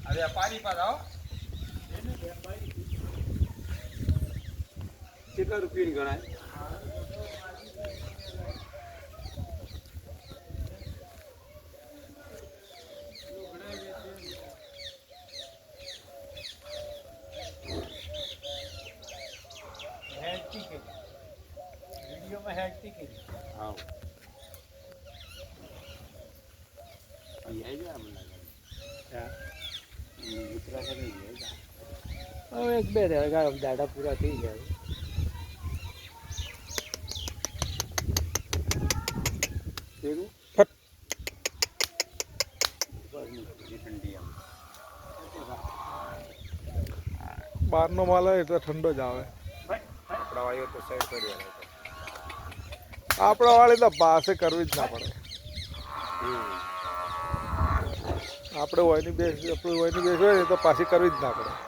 વેપારી પર આવો કેટલા રૂપિયાની ગણાય વિડીયોમાં હેડતી કે હા આવી જાય મને ઉત્તરાખંડ હવે એક બે દાડા પૂરા થઈ જાય કેવું ફટ ઠંડી આમ બહારનો માલ હોય એટલે ઠંડો જ આવે આપણા વાળીઓ તો સાઈડ કરી આપણા વાળી તો પાસે કરવી જ ના પડે આપણે હોય ની બેસ હોય ને તો પાછી કરવી જ ના પડે